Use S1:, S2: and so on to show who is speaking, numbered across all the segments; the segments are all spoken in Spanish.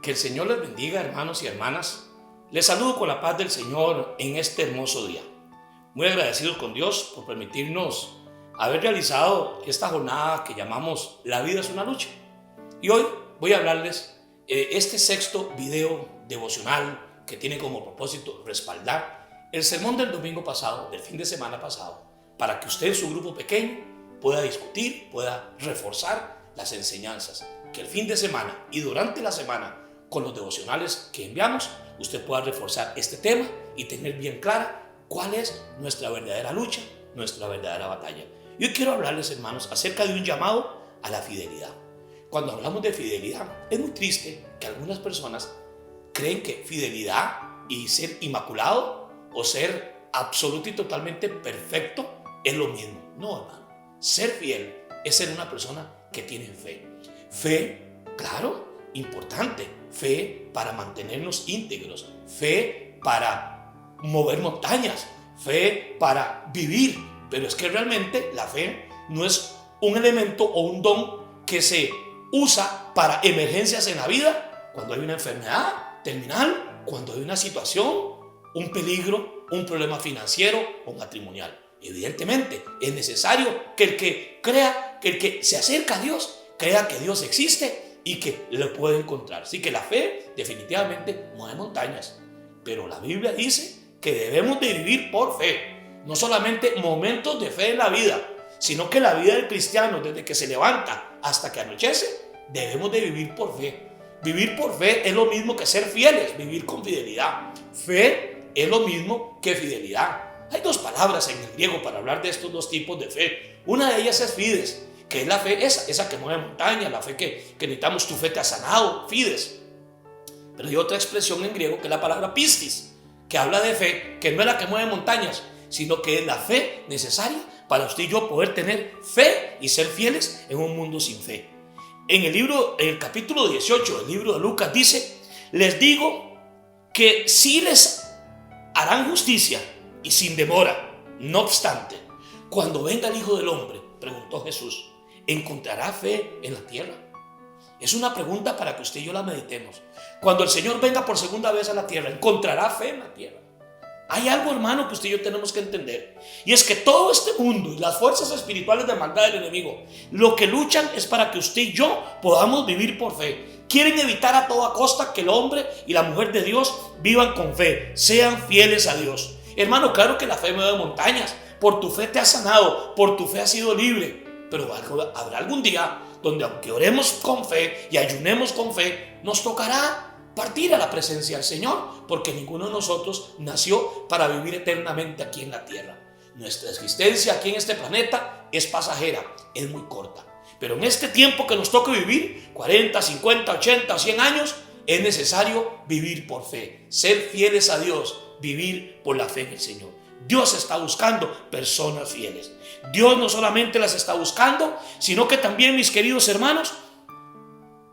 S1: Que el Señor les bendiga, hermanos y hermanas. Les saludo con la paz del Señor en este hermoso día. Muy agradecidos con Dios por permitirnos haber realizado esta jornada que llamamos La vida es una lucha. Y hoy voy a hablarles este sexto video devocional que tiene como propósito respaldar el sermón del domingo pasado, del fin de semana pasado, para que usted en su grupo pequeño pueda discutir, pueda reforzar las enseñanzas, que el fin de semana y durante la semana con los devocionales que enviamos, usted pueda reforzar este tema y tener bien clara cuál es nuestra verdadera lucha, nuestra verdadera batalla. Y hoy quiero hablarles, hermanos, acerca de un llamado a la fidelidad. Cuando hablamos de fidelidad, es muy triste que algunas personas creen que fidelidad y ser inmaculado o ser absoluto y totalmente perfecto es lo mismo. No, hermano. Ser fiel es ser una persona que tiene fe. Fe, claro, importante. Fe para mantenernos íntegros. Fe para mover montañas. Fe para vivir. Pero es que realmente la fe no es un elemento o un don que se usa para emergencias en la vida, cuando hay una enfermedad terminal, cuando hay una situación, un peligro, un problema financiero o matrimonial. Evidentemente es necesario que el que crea, que el que se acerca a Dios, crea que Dios existe y que lo puede encontrar. Así que la fe definitivamente mueve montañas, pero la Biblia dice que debemos de vivir por fe, no solamente momentos de fe en la vida, sino que la vida del cristiano, desde que se levanta hasta que anochece, debemos de vivir por fe. Vivir por fe es lo mismo que ser fieles, vivir con fidelidad. Fe es lo mismo que fidelidad. Hay dos palabras en el griego para hablar de estos dos tipos de fe. Una de ellas es fides, que es la fe esa que mueve montañas, la fe que necesitamos. Tu fe te ha sanado, fides. Pero hay otra expresión en griego que es la palabra pistis, que habla de fe, que no es la que mueve montañas, sino que es la fe necesaria para usted y yo poder tener fe y ser fieles en un mundo sin fe. En el capítulo 18 del libro de Lucas dice: les digo que sí les harán justicia y sin demora. No obstante, cuando venga el Hijo del Hombre, preguntó Jesús, ¿encontrará fe en la tierra? Es una pregunta para que usted y yo la meditemos. Cuando el Señor venga por segunda vez a la tierra, ¿encontrará fe en la tierra? Hay algo, hermano, que usted y yo tenemos que entender, y es que todo este mundo y las fuerzas espirituales de maldad del enemigo, lo que luchan es para que usted y yo podamos vivir por fe. Quieren evitar a toda costa que el hombre y la mujer de Dios vivan con fe, sean fieles a Dios. Hermano, claro que la fe mueve montañas. Por tu fe te has sanado, por tu fe has sido libre, pero habrá algún día donde, aunque oremos con fe y ayunemos con fe, nos tocará partir a la presencia del Señor, porque ninguno de nosotros nació para vivir eternamente aquí en la tierra. Nuestra existencia aquí en este planeta es pasajera, es muy corta, pero en este tiempo que nos toca vivir, 40, 50, 80 o 100 años, es necesario vivir por fe, ser fieles a Dios, vivir por la fe en el Señor. Dios está buscando personas fieles. Dios no solamente las está buscando, sino que también, mis queridos hermanos,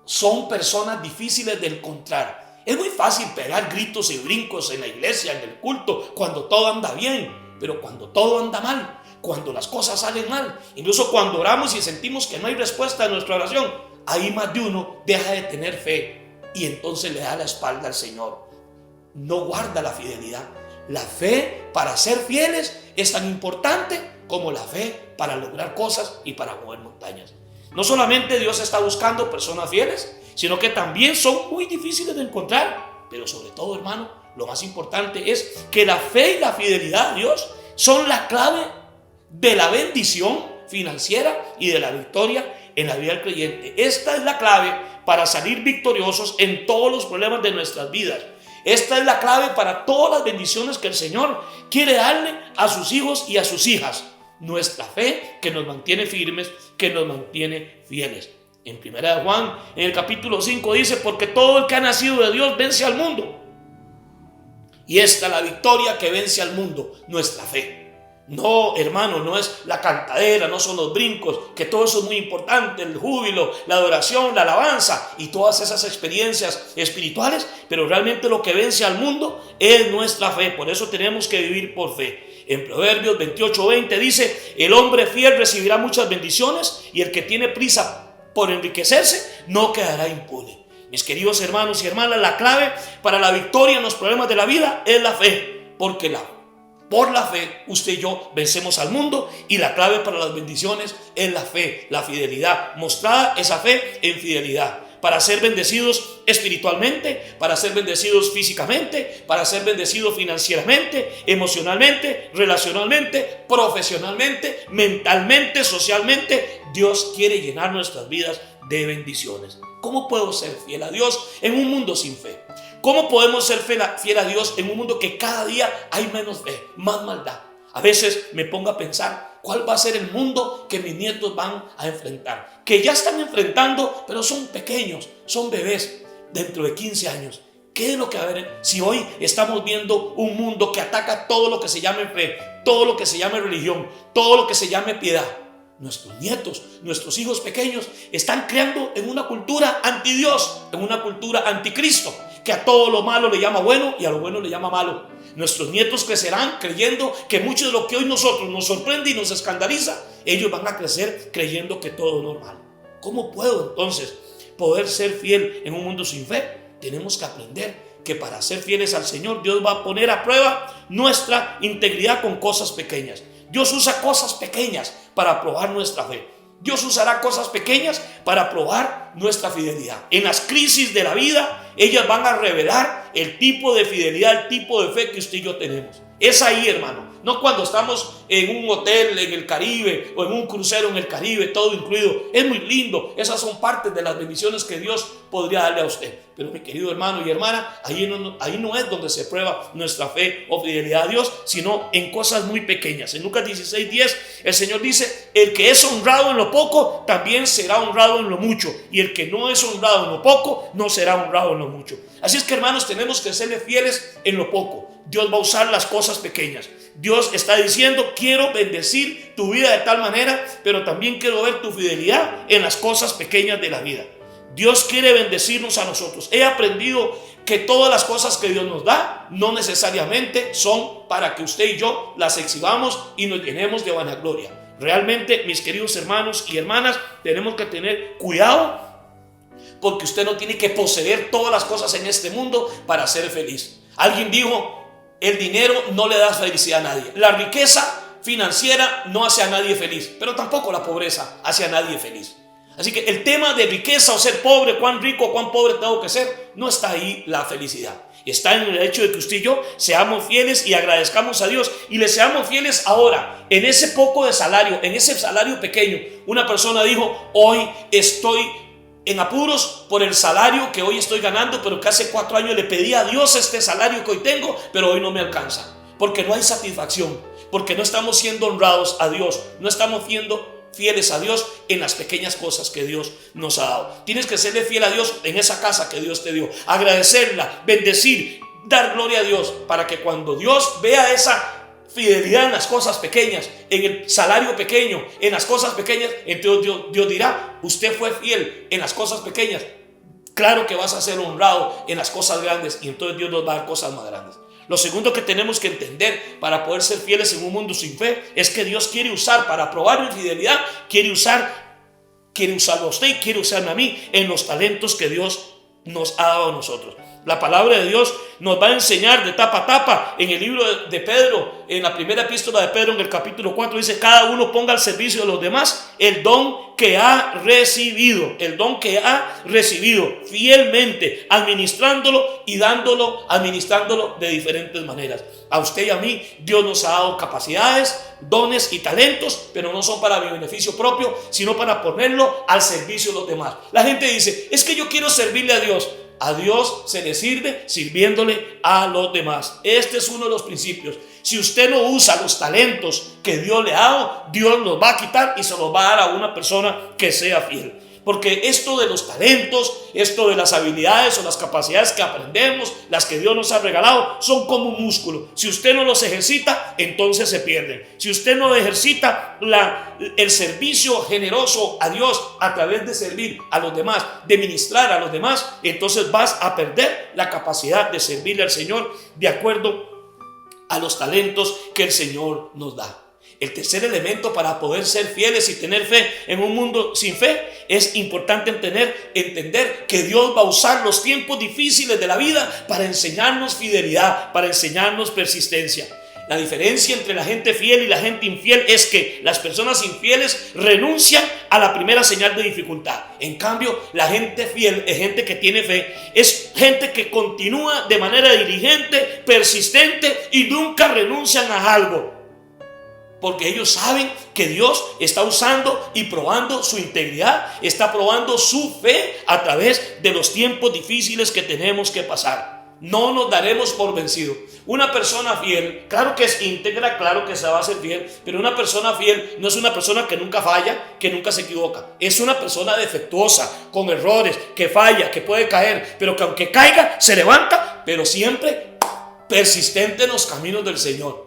S1: son personas difíciles de encontrar. Es muy fácil pegar gritos y brincos en la iglesia, en el culto, cuando todo anda bien, pero cuando todo anda mal, cuando las cosas salen mal, incluso cuando oramos y sentimos que no hay respuesta a nuestra oración, ahí más de uno deja de tener fe y entonces le da la espalda al Señor. No guarda la fidelidad. La fe para ser fieles es tan importante como la fe para lograr cosas y para mover montañas. No solamente Dios está buscando personas fieles, sino que también son muy difíciles de encontrar. Pero sobre todo, hermano, lo más importante es que la fe y la fidelidad a Dios son la clave de la bendición financiera y de la victoria en la vida del creyente. Esta es la clave para salir victoriosos en todos los problemas de nuestras vidas. Esta es la clave para todas las bendiciones que el Señor quiere darle a sus hijos y a sus hijas. Nuestra fe que nos mantiene firmes, que nos mantiene fieles. En 1 Juan, en el capítulo 5 dice: porque todo el que ha nacido de Dios vence al mundo. Y esta es la victoria que vence al mundo, nuestra fe. No, hermano, no es la cantadera, no son los brincos, que todo eso es muy importante, el júbilo, la adoración, la alabanza y todas esas experiencias espirituales, pero realmente lo que vence al mundo es nuestra fe. Por eso tenemos que vivir por fe. En Proverbios 28:20 dice: el hombre fiel recibirá muchas bendiciones y el que tiene prisa por enriquecerse no quedará impune. Mis queridos hermanos y hermanas, la clave para la victoria en los problemas de la vida es la fe, porque por la fe usted y yo vencemos al mundo, y la clave para las bendiciones es la fe, la fidelidad, mostrada esa fe en fidelidad, para ser bendecidos espiritualmente, para ser bendecidos físicamente, para ser bendecidos financieramente, emocionalmente, relacionalmente, profesionalmente, mentalmente, socialmente. Dios quiere llenar nuestras vidas de bendiciones. ¿Cómo puedo ser fiel a Dios en un mundo sin fe? ¿Cómo podemos ser fiel a Dios en un mundo que cada día hay menos fe, más maldad? A veces me pongo a pensar, ¿cuál va a ser el mundo que mis nietos van a enfrentar? Que ya están enfrentando, pero son pequeños, son bebés dentro de 15 años. ¿Qué es lo que va a haber si hoy estamos viendo un mundo que ataca todo lo que se llame fe, todo lo que se llame religión, todo lo que se llame piedad? Nuestros nietos, nuestros hijos pequeños están creando en una cultura anti Dios, en una cultura anticristo, que a todo lo malo le llama bueno y a lo bueno le llama malo. Nuestros nietos crecerán creyendo que mucho de lo que hoy nosotros nos sorprende y nos escandaliza, ellos van a crecer creyendo que todo es normal. ¿Cómo puedo entonces poder ser fiel en un mundo sin fe? Tenemos que aprender que para ser fieles al Señor, Dios va a poner a prueba nuestra integridad con cosas pequeñas. Dios usa cosas pequeñas para probar nuestra fe. Dios usará cosas pequeñas para probar nuestra fidelidad. En las crisis de la vida, ellas van a revelar el tipo de fidelidad, el tipo de fe que usted y yo tenemos. Es ahí, hermano, no cuando estamos en un hotel en el Caribe o en un crucero en el Caribe, todo incluido. Es muy lindo, esas son partes de las bendiciones que Dios podría darle a usted. Pero mi querido hermano y hermana, ahí no es donde se prueba nuestra fe o fidelidad a Dios, sino en cosas muy pequeñas. En Lucas 16:10 el Señor dice: el que es honrado en lo poco, también será honrado en lo mucho, y el que no es honrado en lo poco, no será honrado en lo mucho. Así es que, hermanos, tenemos que serle fieles en lo poco. Dios va a usar las cosas pequeñas. Dios está diciendo: quiero bendecir tu vida de tal manera, pero también quiero ver tu fidelidad en las cosas pequeñas de la vida. Dios quiere bendecirnos a nosotros. He aprendido que todas las cosas que Dios nos da no necesariamente son para que usted y yo las exhibamos y nos llenemos de vanagloria. Realmente, mis queridos hermanos y hermanas, tenemos que tener cuidado, porque usted no tiene que poseer todas las cosas en este mundo para ser feliz. Alguien dijo: el dinero no le da felicidad a nadie. La riqueza financiera no hace a nadie feliz, pero tampoco la pobreza hace a nadie feliz. Así que el tema de riqueza o ser pobre, cuán rico o cuán pobre tengo que ser, no está ahí la felicidad. Está en el hecho de que usted y yo seamos fieles y agradezcamos a Dios, y le seamos fieles ahora, en ese poco de salario, en ese salario pequeño. Una persona dijo: hoy estoy en apuros por el salario que hoy estoy ganando, pero que hace 4 años le pedí a Dios este salario que hoy tengo, pero hoy no me alcanza, porque no hay satisfacción, porque no estamos siendo honrados a Dios, no estamos siendo fieles a Dios en las pequeñas cosas que Dios nos ha dado. Tienes que serle fiel a Dios en esa casa que Dios te dio, agradecerla, bendecir, dar gloria a Dios, para que cuando Dios vea esa fidelidad en las cosas pequeñas, en el salario pequeño, en las cosas pequeñas, entonces Dios dirá: usted fue fiel en las cosas pequeñas, claro que vas a ser honrado en las cosas grandes, y entonces Dios nos va a dar cosas más grandes. Lo segundo que tenemos que entender para poder ser fieles en un mundo sin fe es que Dios quiere usar, para probar mi fidelidad, quiere usarlo a usted y quiere usarme a mí en los talentos que Dios nos ha dado a nosotros. La palabra de Dios nos va a enseñar de tapa a tapa. En el libro de Pedro, en la primera epístola de Pedro, en el capítulo 4, dice: cada uno ponga al servicio de los demás el don que ha recibido, fielmente, administrándolo y administrándolo de diferentes maneras. A usted y a mí Dios nos ha dado capacidades, dones y talentos, pero no son para mi beneficio propio, sino para ponerlo al servicio de los demás. La gente dice: es que yo quiero servirle a Dios. A Dios se le sirve sirviéndole a los demás. Este es uno de los principios. Si usted no usa los talentos que Dios le ha dado, Dios los va a quitar y se los va a dar a una persona que sea fiel. Porque esto de los talentos, esto de las habilidades o las capacidades que aprendemos, las que Dios nos ha regalado, son como un músculo. Si usted no los ejercita, entonces se pierden. Si usted no ejercita el servicio generoso a Dios a través de servir a los demás, de ministrar a los demás, entonces vas a perder la capacidad de servirle al Señor de acuerdo a los talentos que el Señor nos da. El tercer elemento para poder ser fieles y tener fe en un mundo sin fe es importante entender que Dios va a usar los tiempos difíciles de la vida para enseñarnos fidelidad, para enseñarnos persistencia. La diferencia entre la gente fiel y la gente infiel es que las personas infieles renuncian a la primera señal de dificultad. En cambio, la gente fiel es gente que tiene fe, es gente que continúa de manera diligente, persistente y nunca renuncian a algo. Porque ellos saben que Dios está usando y probando su integridad, está probando su fe a través de los tiempos difíciles que tenemos que pasar. No nos daremos por vencidos. Una persona fiel, claro que es íntegra, claro que se va a ser fiel, pero una persona fiel no es una persona que nunca falla, que nunca se equivoca. Es una persona defectuosa, con errores, que falla, que puede caer, pero que aunque caiga, se levanta, pero siempre persistente en los caminos del Señor.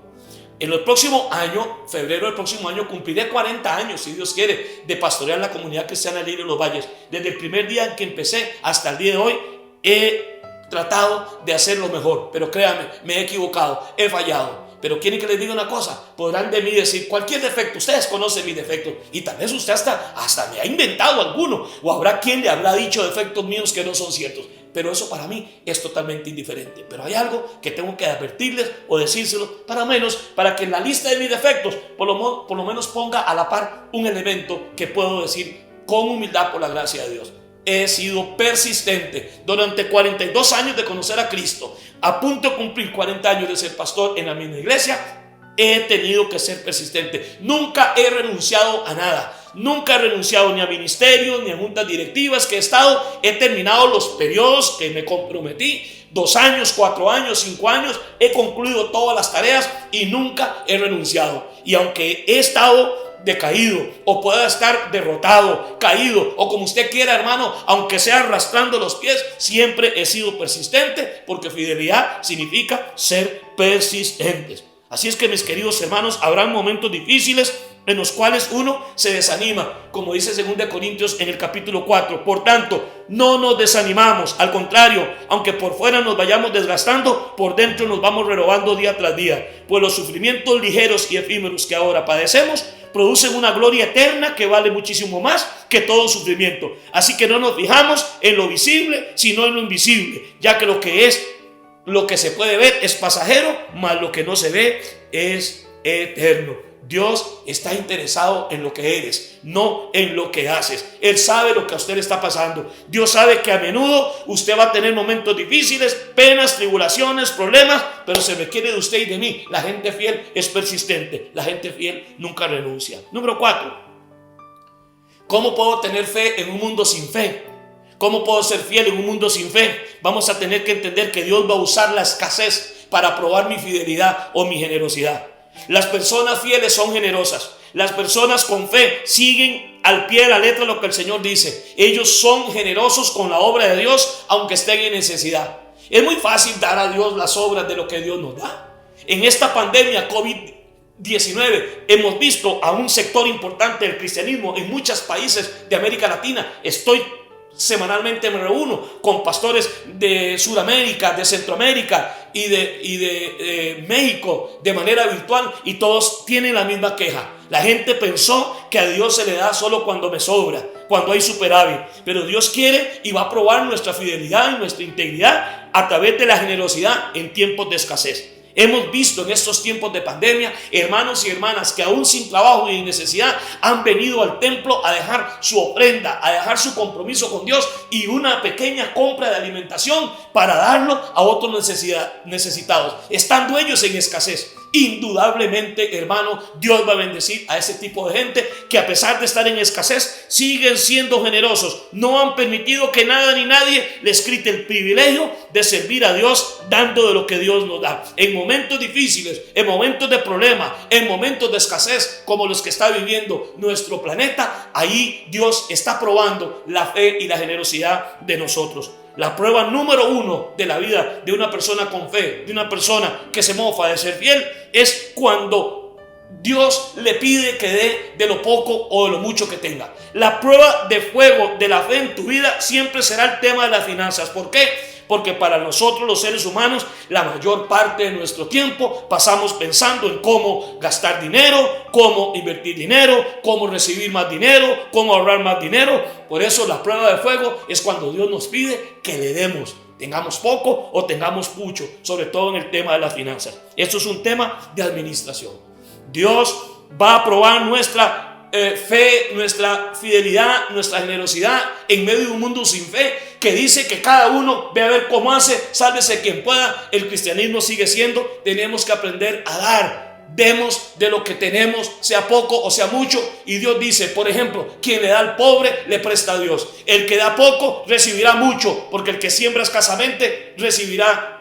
S1: En el próximo año, febrero del próximo año, cumpliré 40 años, si Dios quiere, de pastorear la comunidad cristiana Lirio de los Valles. Desde el primer día en que empecé hasta el día de hoy, he tratado de hacer lo mejor. Pero créanme, me he equivocado, he fallado. Pero quieren que les diga una cosa, podrán de mí decir cualquier defecto, ustedes conocen mis defectos. Y tal vez usted hasta me ha inventado alguno. O habrá quien le habrá dicho defectos míos que no son ciertos. Pero eso para mí es totalmente indiferente. Pero hay algo que tengo que advertirles o decírselo, para que en la lista de mis defectos por lo menos ponga a la par un elemento que puedo decir con humildad por la gracia de Dios. He sido persistente durante 42 años de conocer a Cristo, a punto de cumplir 40 años de ser pastor en la misma iglesia. He tenido que ser persistente. Nunca he renunciado a nada. Nunca he renunciado ni a ministerios, ni a juntas directivas que he estado. He terminado los periodos que me comprometí. 2 años, 4 años, 5 años. He concluido todas las tareas y nunca he renunciado. Y aunque he estado decaído, o pueda estar derrotado, caído, o como usted quiera, hermano, aunque sea arrastrando los pies, siempre he sido persistente, porque fidelidad significa ser persistentes. Así es que, mis queridos hermanos, habrán momentos difíciles en los cuales uno se desanima, como dice 2 Corintios en el capítulo 4. Por tanto, no nos desanimamos, al contrario, aunque por fuera nos vayamos desgastando, por dentro nos vamos renovando día tras día, pues los sufrimientos ligeros y efímeros que ahora padecemos producen una gloria eterna que vale muchísimo más que todo sufrimiento. Así que no nos fijamos en lo visible, sino en lo invisible, ya que lo que se puede ver es pasajero, mas lo que no se ve es eterno. Dios está interesado en lo que eres, no en lo que haces. Él sabe lo que a usted le está pasando. Dios sabe que a menudo usted va a tener momentos difíciles, penas, tribulaciones, problemas, pero se requiere de usted y de mí. La gente fiel es persistente. La gente fiel nunca renuncia. Número 4. ¿Cómo puedo tener fe en un mundo sin fe? ¿Cómo puedo ser fiel en un mundo sin fe? Vamos a tener que entender que Dios va a usar la escasez para probar mi fidelidad o mi generosidad. Las personas fieles son generosas. Las personas con fe siguen al pie de la letra lo que el Señor dice. Ellos son generosos con la obra de Dios, aunque estén en necesidad. Es muy fácil dar a Dios las obras de lo que Dios nos da. En esta pandemia COVID-19 hemos visto a un sector importante del cristianismo en muchos países de América Latina. Semanalmente me reúno con pastores de Sudamérica, de Centroamérica y de México de manera virtual, y todos tienen la misma queja. La gente pensó que a Dios se le da solo cuando me sobra, cuando hay superávit, pero Dios quiere y va a probar nuestra fidelidad y nuestra integridad a través de la generosidad en tiempos de escasez. Hemos visto en estos tiempos de pandemia hermanos y hermanas que aún sin trabajo y necesidad han venido al templo a dejar su ofrenda, a dejar su compromiso con Dios y una pequeña compra de alimentación para darlo a otros necesitados, estando ellos en escasez. Indudablemente, hermano, Dios va a bendecir a ese tipo de gente que, a pesar de estar en escasez, siguen siendo generosos. No han permitido que nada ni nadie les quite el privilegio de servir a Dios dando de lo que Dios nos da. En momentos difíciles, en momentos de problema, en momentos de escasez como los que está viviendo nuestro planeta, ahí Dios está probando la fe y la generosidad de nosotros. La prueba número 1 de la vida de una persona con fe, de una persona que se mofa de ser fiel, es cuando Dios le pide que dé de lo poco o de lo mucho que tenga. La prueba de fuego de la fe en tu vida siempre será el tema de las finanzas. ¿Por qué? Porque para nosotros los seres humanos, la mayor parte de nuestro tiempo pasamos pensando en cómo gastar dinero, cómo invertir dinero, cómo recibir más dinero, cómo ahorrar más dinero. Por eso la prueba de fuego es cuando Dios nos pide que le demos, tengamos poco o tengamos mucho, sobre todo en el tema de las finanzas. Esto es un tema de administración. Dios va a probar nuestra fe, nuestra fidelidad, nuestra generosidad en medio de un mundo sin fe que dice que cada uno ve a ver cómo hace, sálvese quien pueda. El cristianismo sigue siendo, tenemos que aprender a dar. Demos de lo que tenemos, sea poco o sea mucho. Y Dios dice, por ejemplo, quien le da al pobre le presta a Dios. El que da poco recibirá mucho, porque el que siembra escasamente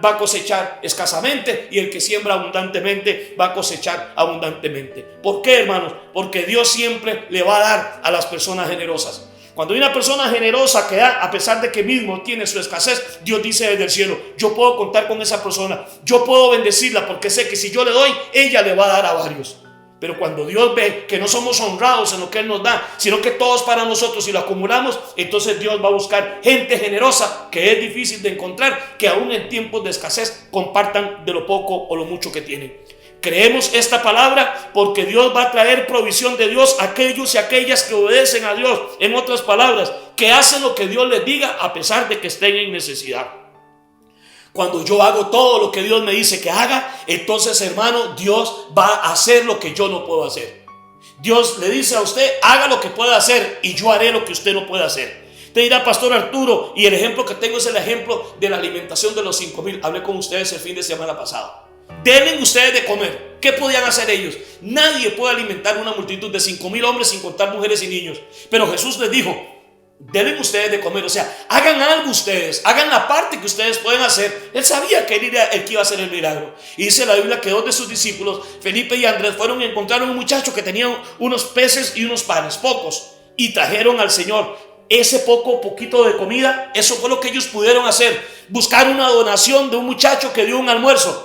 S1: va a cosechar escasamente, y el que siembra abundantemente va a cosechar abundantemente. ¿Por qué, hermanos? Porque Dios siempre le va a dar a las personas generosas. Cuando hay una persona generosa que da, a pesar de que mismo tiene su escasez, Dios dice desde el cielo, yo puedo contar con esa persona, yo puedo bendecirla, porque sé que si yo le doy, ella le va a dar a varios. Pero cuando Dios ve que no somos honrados en lo que Él nos da, sino que todo es para nosotros y lo acumulamos, entonces Dios va a buscar gente generosa, que es difícil de encontrar, que aún en tiempos de escasez compartan de lo poco o lo mucho que tienen. Creemos esta palabra porque Dios va a traer provisión de Dios a aquellos y aquellas que obedecen a Dios. En otras palabras, que hacen lo que Dios les diga a pesar de que estén en necesidad. Cuando yo hago todo lo que Dios me dice que haga, entonces, hermano, Dios va a hacer lo que yo no puedo hacer. Dios le dice a usted, haga lo que pueda hacer y yo haré lo que usted no puede hacer. Te dirá, Pastor Arturo, y el ejemplo que tengo es el ejemplo de la alimentación de los 5,000. Hablé con ustedes el fin de semana pasado. Denle ustedes de comer. ¿Qué podían hacer ellos? Nadie puede alimentar una multitud de 5,000 hombres sin contar mujeres y niños. Pero Jesús les dijo, denle ustedes de comer. O sea, hagan algo ustedes, hagan la parte que ustedes pueden hacer. Él sabía que él que iba a hacer el milagro. Y dice la Biblia que dos de sus discípulos, Felipe y Andrés, fueron y encontraron un muchacho que tenía unos peces y unos panes, pocos, y trajeron al Señor ese poquito de comida. Eso fue lo que ellos pudieron hacer, buscar una donación de un muchacho que dio un almuerzo.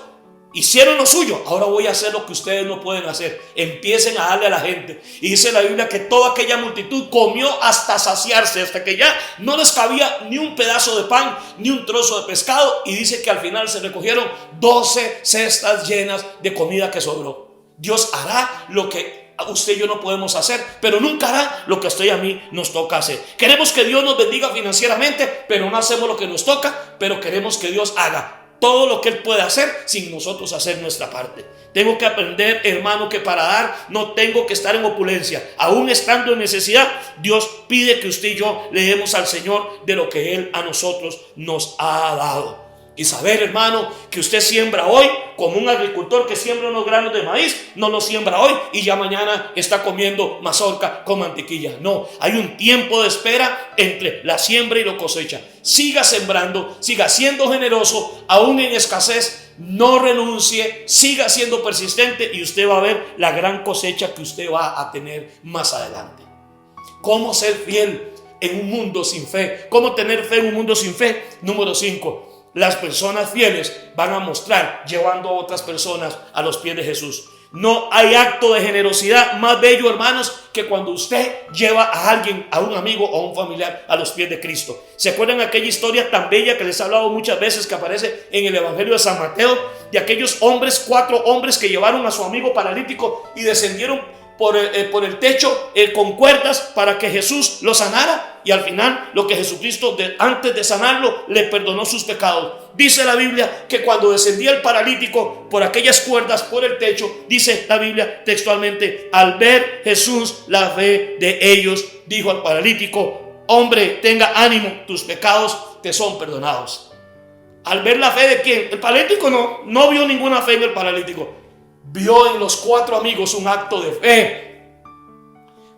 S1: Hicieron lo suyo, ahora voy a hacer lo que ustedes no pueden hacer. Empiecen a darle a la gente. Y dice la Biblia que toda aquella multitud comió hasta saciarse, hasta que ya no les cabía ni un pedazo de pan, ni un trozo de pescado. Y dice que al final se recogieron 12 cestas llenas de comida que sobró. Dios hará lo que usted y yo no podemos hacer, pero nunca hará lo que a usted y a mí nos toca hacer. Queremos que Dios nos bendiga financieramente, pero no hacemos lo que nos toca. Pero queremos que Dios haga todo lo que Él puede hacer sin nosotros hacer nuestra parte. Tengo que aprender, hermano, que para dar no tengo que estar en opulencia. Aún estando en necesidad, Dios pide que usted y yo le demos al Señor de lo que Él a nosotros nos ha dado. Y saber, hermano, que usted siembra hoy como un agricultor que siembra unos granos de maíz. No los siembra hoy y ya mañana está comiendo mazorca con mantequilla. No, hay un tiempo de espera entre la siembra y la cosecha. Siga sembrando, siga siendo generoso, aún en escasez. No renuncie, siga siendo persistente y usted va a ver la gran cosecha que usted va a tener más adelante. ¿Cómo ser fiel en un mundo sin fe? ¿Cómo tener fe en un mundo sin fe? Número 5. Las personas fieles van a mostrar llevando a otras personas a los pies de Jesús. No hay acto de generosidad más bello, hermanos, que cuando usted lleva a alguien, a un amigo o a un familiar a los pies de Cristo. ¿Se acuerdan de aquella historia tan bella que les he hablado muchas veces, que aparece en el Evangelio de San Mateo, de aquellos hombres, 4 hombres que llevaron a su amigo paralítico y descendieron por el techo con cuerdas para que Jesús lo sanara? Y al final lo que Jesucristo antes de sanarlo le perdonó sus pecados. Dice la Biblia que cuando descendía el paralítico por aquellas cuerdas por el techo, dice la Biblia textualmente, al ver Jesús la fe de ellos, dijo al paralítico, hombre, tenga ánimo, tus pecados te son perdonados. Al ver la fe de quién, el paralítico no vio ninguna fe en el paralítico. Vio en los 4 amigos un acto de fe.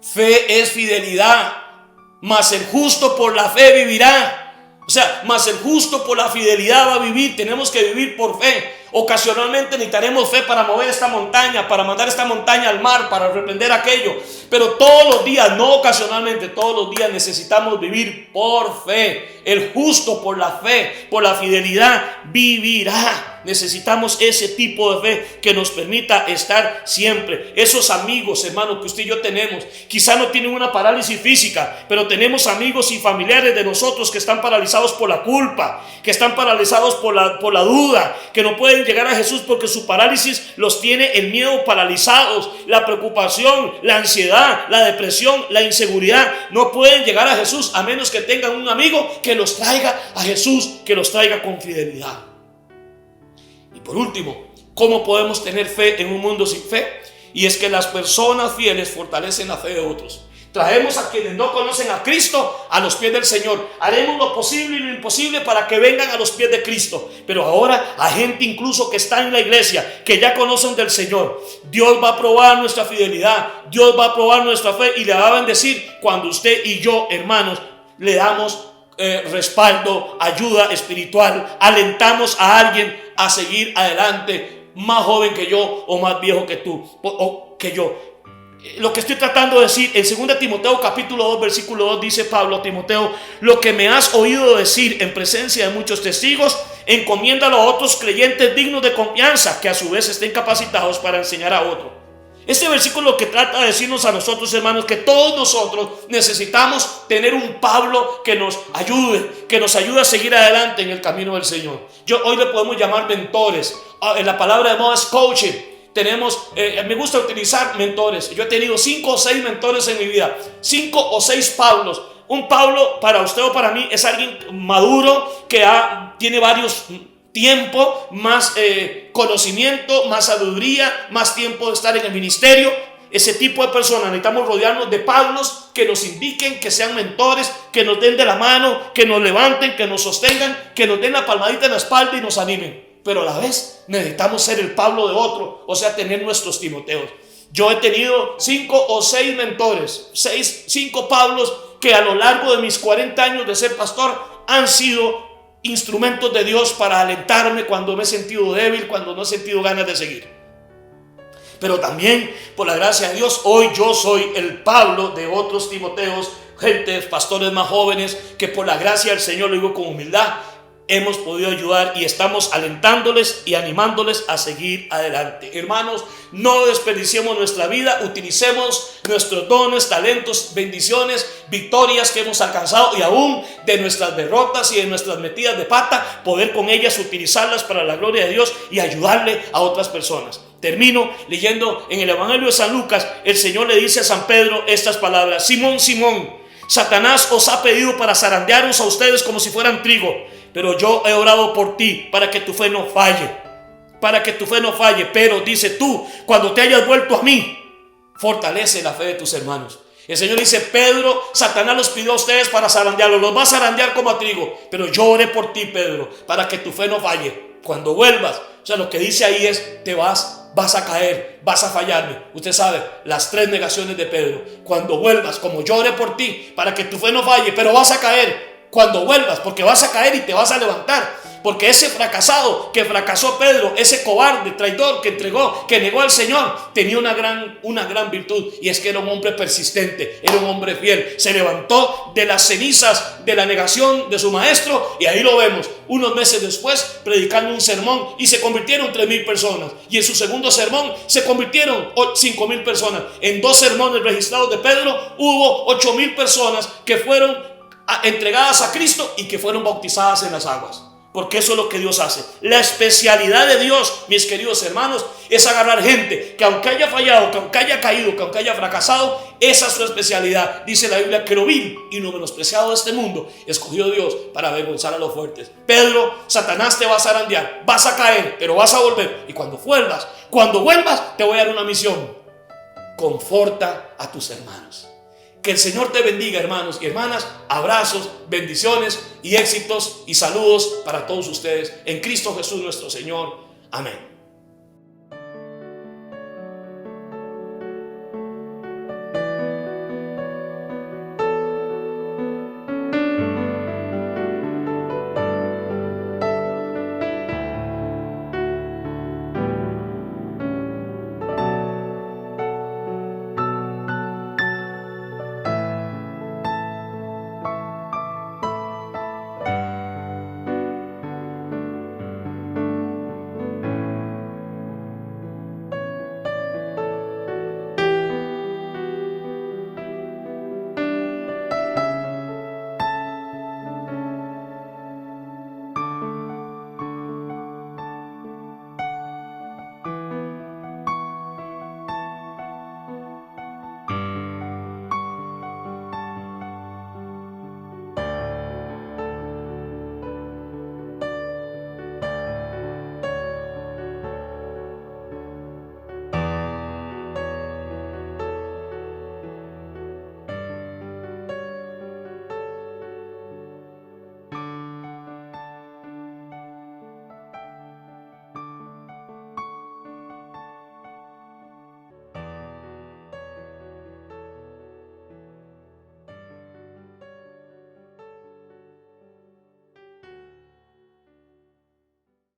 S1: Fe es fidelidad, mas el justo por la fe vivirá. O sea, mas el justo por la fidelidad va a vivir. Tenemos que vivir por fe. Ocasionalmente necesitaremos fe para mover esta montaña, para mandar esta montaña al mar, para reprender aquello. Pero todos los días, no ocasionalmente, todos los días necesitamos vivir por fe. El justo por la fe, por la fidelidad, vivirá. Necesitamos ese tipo de fe que nos permita estar siempre. Esos amigos, hermanos, que usted y yo tenemos, quizá no tienen una parálisis física, pero tenemos amigos y familiares de nosotros que están paralizados por la culpa, que están paralizados por la duda, que no pueden llegar a Jesús porque su parálisis los tiene el miedo paralizados, la preocupación, la ansiedad, la depresión, la inseguridad. No pueden llegar a Jesús a menos que tengan un amigo que los traiga a Jesús, que los traiga con fidelidad. Y por último, ¿cómo podemos tener fe en un mundo sin fe? Y es que las personas fieles fortalecen la fe de otros. Traemos a quienes no conocen a Cristo a los pies del Señor. Haremos lo posible y lo imposible para que vengan a los pies de Cristo. Pero ahora a gente incluso que está en la iglesia, que ya conocen del Señor. Dios va a probar nuestra fidelidad. Dios va a probar nuestra fe y le va a bendecir cuando usted y yo, hermanos, le damos respaldo, ayuda espiritual. Alentamos a alguien a seguir adelante, más joven que yo o más viejo que tú o que yo. Lo que estoy tratando de decir, en 2 Timoteo capítulo 2 versículo 2 dice Pablo a Timoteo: lo que me has oído decir en presencia de muchos testigos, encomiéndalo a otros creyentes dignos de confianza, que a su vez estén capacitados para enseñar a otros. Este versículo lo que trata de decirnos a nosotros, hermanos, que todos nosotros necesitamos tener un Pablo que nos ayude a seguir adelante en el camino del Señor. Hoy le podemos llamar mentores. En la palabra de moda es coaching. Me gusta utilizar mentores. Yo he tenido 5 o 6 mentores en mi vida, 5 o 6 Pablos. Un Pablo para usted o para mí es alguien maduro que tiene varios tiempo, más conocimiento, más sabiduría, más tiempo de estar en el ministerio. Ese tipo de personas necesitamos rodearnos de Pablos que nos indiquen, que sean mentores, que nos den de la mano, que nos levanten, que nos sostengan, que nos den la palmadita en la espalda y nos animen. Pero a la vez necesitamos ser el Pablo de otro, o sea, tener nuestros Timoteos. Yo he tenido 5 o 6 mentores, 5 Pablos que a lo largo de mis 40 años de ser pastor han sido instrumentos de Dios para alentarme cuando me he sentido débil, cuando no he sentido ganas de seguir. Pero también, por la gracia de Dios, hoy yo soy el Pablo de otros Timoteos, gente, pastores más jóvenes, que por la gracia del Señor, lo digo con humildad, hemos podido ayudar y estamos alentándoles y animándoles a seguir adelante. Hermanos, no desperdiciemos nuestra vida, utilicemos nuestros dones, talentos, bendiciones, victorias que hemos alcanzado y aún de nuestras derrotas y de nuestras metidas de pata, poder con ellas utilizarlas para la gloria de Dios y ayudarle a otras personas. Termino leyendo en el Evangelio de San Lucas. El Señor le dice a San Pedro estas palabras: Simón, Simón, Satanás os ha pedido para zarandearos a ustedes como si fueran trigo, pero yo he orado por ti para que tu fe no falle. Para que tu fe no falle. Pero dice tú, cuando te hayas vuelto a mí, fortalece la fe de tus hermanos. El Señor dice: Pedro, Satanás los pidió a ustedes para zarandearlos. Los va a zarandear como a trigo. Pero yo oré por ti, Pedro, para que tu fe no falle. Cuando vuelvas, o sea, lo que dice ahí es: te vas a caer, vas a fallarme. Usted sabe, las 3 negaciones de Pedro. Cuando vuelvas, como yo oré por ti, para que tu fe no falle, pero vas a caer. Cuando vuelvas, porque vas a caer y te vas a levantar. Porque ese fracasado que fracasó Pedro, ese cobarde, traidor que negó al Señor, tenía una gran virtud, y es que era un hombre persistente, era un hombre fiel. Se levantó de las cenizas de la negación de su maestro, y ahí lo vemos, unos meses después, predicando un sermón, y se convirtieron 3,000 personas. Y en su segundo sermón se convirtieron 5,000 personas. En 2 sermones registrados de Pedro hubo 8,000 personas que fueron entregadas a Cristo y que fueron bautizadas en las aguas. Porque eso es lo que Dios hace. La especialidad de Dios, mis queridos hermanos, es agarrar gente que aunque haya fallado, que aunque haya caído, que aunque haya fracasado, esa es su especialidad. Dice la Biblia que lo vil y lo menospreciado de este mundo escogió Dios para avergonzar a los fuertes. Pedro, Satanás te va a zarandear, vas a caer, pero vas a volver. Y cuando vuelvas, te voy a dar una misión: conforta a tus hermanos. Que el Señor te bendiga, hermanos y hermanas. Abrazos, bendiciones y éxitos y saludos para todos ustedes en Cristo Jesús nuestro Señor. Amén.